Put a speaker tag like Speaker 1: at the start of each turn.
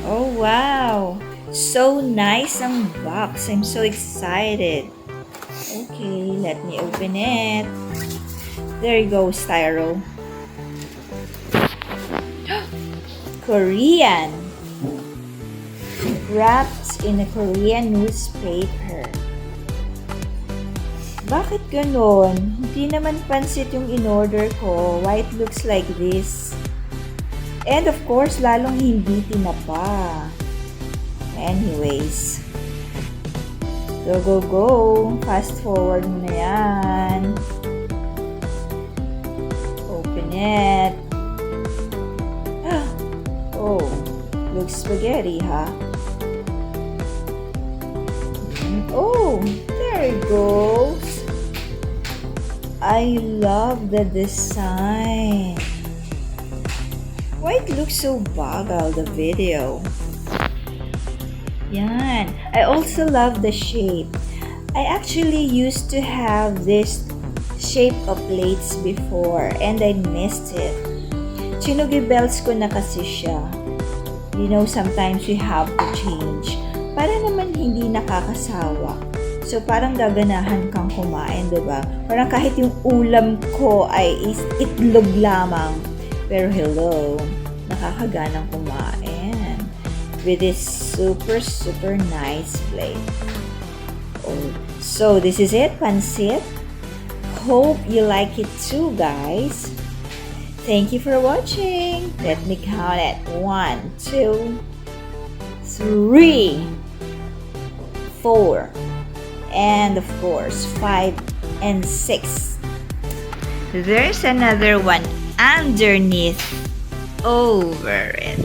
Speaker 1: Oh, wow! So nice ang box. I'm so excited. Okay, let me open it. There you go, Styro. Korean. Wrapped in a Korean newspaper. Bakit ganon? Hindi naman pansit yung in-order ko. Why it looks like this? And of course, lalong hindi tinapa. Anyways. Go, go, go. Fast forward mo na yan. Open it. Oh, looks spaghetti, huh? Oh, there it goes. I love the design. Why it looks so bagal, the video? Yan. I also love the shape. I actually used to have this shape of plates before and I missed it. Chinugi bells ko na kasi siya. You know, sometimes we have to change. Para naman hindi nakakasawa. So, parang gaganahan kang kumain, diba? Parang kahit yung ulam ko ay itlog lamang. Pero hello, nakakaganang kumain. With this super, super nice plate. Oh, so, this is it, pansit. Hope you like it too, guys. Thank you for watching. Let me count it. 1, 2, 3, 4, and of course 5 and 6. There's another one underneath over it.